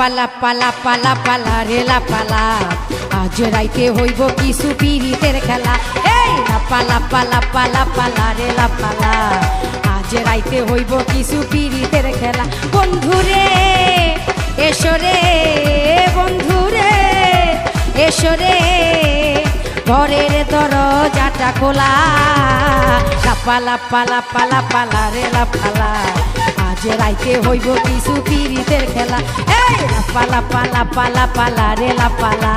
পালা পালা পালা পালা রেলা পালা আজ রাইতে হইব কিছু পিরিতের খেলা। এই পালা পালা পালা পালা রেলা পালা আজ রাইতে হইব কিছু পিরিতের খেলা। বন্ধুরে এসরে বন্ধুরে এসরে ঘরের দরজাটা খোলা। পালা পালা পালা পালা রেলা পালা আজ রাইতে হইব কিছু পিরিতের খেলা। এই পালা পালা পালা পালা রেলা পালা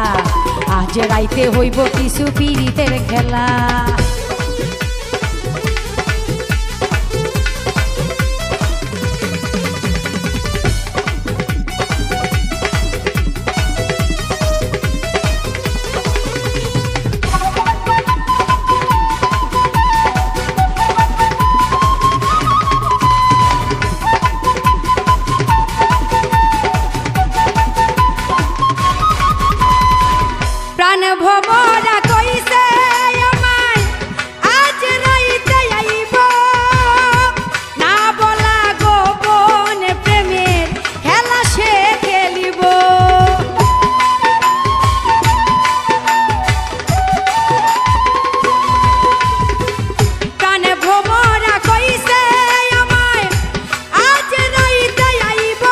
আজ রাইতে হইব কিছু পিরিতের খেলা। ভমরা কইছে আমায় আজ রাইতে আইব না বলা গোপন প্রেমের খেলা সে খেলিব। প্রাণে ভমরা কইছে আমায় আজ রাইতে আইব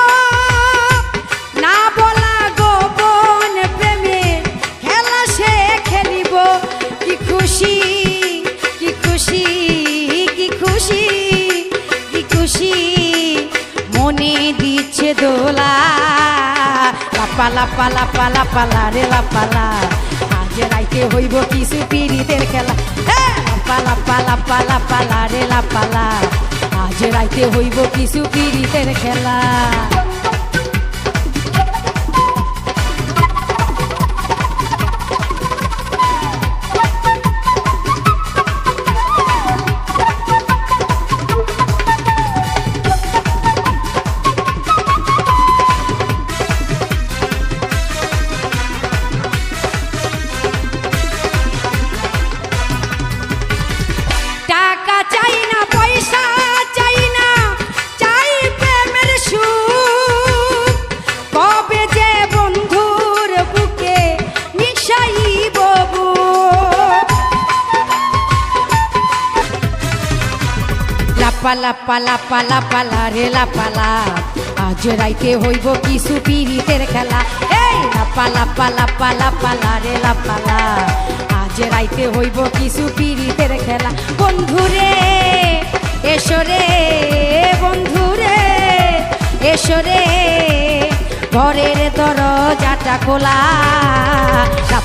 না বলা গোপন প্রেমের খেলা সে খেলিব। কি খুশি কি খুশি কি খুশি কি খুশি মনে দিচ্ছে দোলা। পালা পালা পালা পালা রেলা পালা আজ রাইতে হইব কিছু পিরিতের খেলা। পালা পালা পালা পালা রেলা পালা আজ রাইতে হইব কিছু পিরিতের খেলা। টাকা চাই না পয়সা চাই না চাই প্রেমের সুখ। কবে যে বন্ধুর বুকে মিশাইব বুক। লাপালা পালা পালা পালা রেলা পালা আজ রাইতে হইব কিছু পিরিতের খেলা। এই পালা পালা পালা পালা রেলা পালা আজ রাইতে হইব কিছু পিরিতের খেলা। বন্ধুরে এসরে বন্ধুরে এসরে ঘরের দরজাটা খোলা।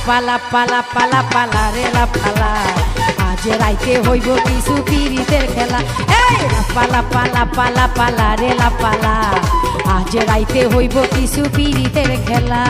পালা পালা পালা পালা রেলা পালা আজ রাইতে হইব কিছু পিরিতের খেলা। এই পালা পালা পালা পালা রেলা পালা আজ রাইতে হইব কিছু পিরিতের খেলা।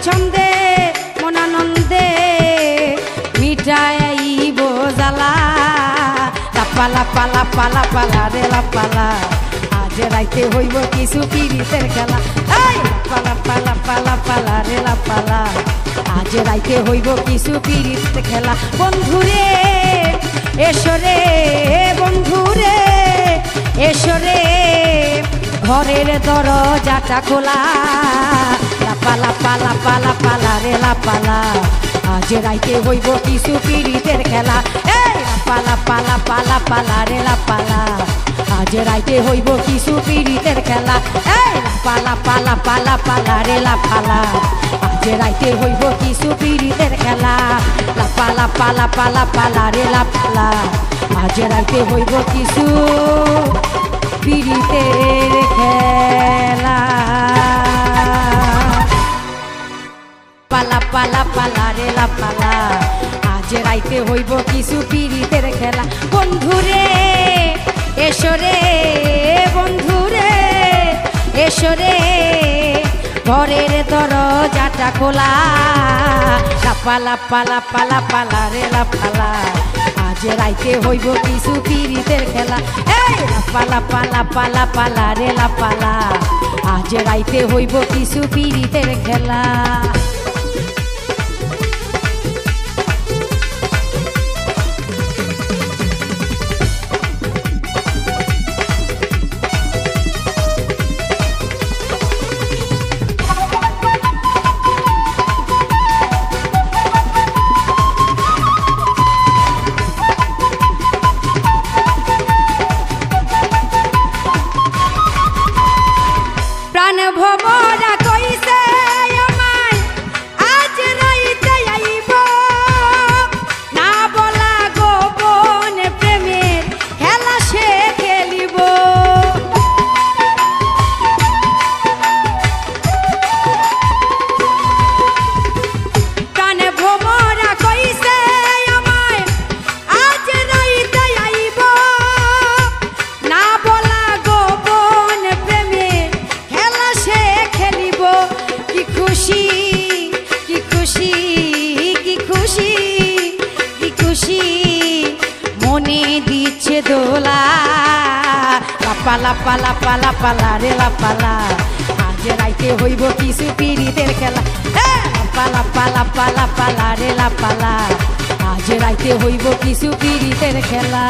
ছন্দে মনানন্দে মিটাইব জ্বালা। পালা পালা পালা পালা রেলা পালা আজ রাইতে হইব কিছু পিরিতের খেলা। এই পালা পালা পালা পালা রেলা পালা আজ রাইতে হইব কিছু পিরিতের খেলা। বন্ধুরে এসরে বন্ধুরে এসরে ঘরের দরজাটা খোলা। পালা পালা পালা পালা রেলা পালা আজ রাইতে হইব কিছু পিরিতের খেলা। এই পালা পালা পালা পালা রে লাপালা আজ রাইতে হইব কিছু পীড়িতের খেলা এই পালা পালা পালা পালা রে লাপালা আজ রাইতে হইব কিছু পীড়িতের খেলা লাপালা পালা পালা পালা রে লাপালা আজ রাইতে হইব কিছু পীড়িতের খেলা পালা পালা পালা রে লাপালা আজ রাইতে হইব কিছু পীড়িতের খেলা বন্ধুরে এসরে বন্ধুরে এসরে ঘরের দরজাটা খোলা লাপালা পালা পালা পালা রে লাপালা আজ রাইতে হইব কিছু পীড়িতের খেলা এই লাপালা পালা পালা পালা রে লাপালা আজ রাইতে হইব কিছু পীড়িতের খেলা প্রাণ ভমরা কইছে আমায় আজ রাইতে আইব না বলা গোপন প্রেমের খেলা সে খেলিব প্রাণ ভমরা কইছে আমায় আজ রাইতে আইব না বলা গোপন প্রেমের খেলা সে খেলিব কি খুশি কি খুশি কি খুশি কি খুশি মনে দিচ্ছে দোলা লাপালা পালা পালা পালা রে লাপালা আজ রাইতে হইব কিছু পীড়িতের খেলা পালা পালা পালা পালা রে লাপালা আজ রাইতে হইব কিছু পীড়িতের খেলা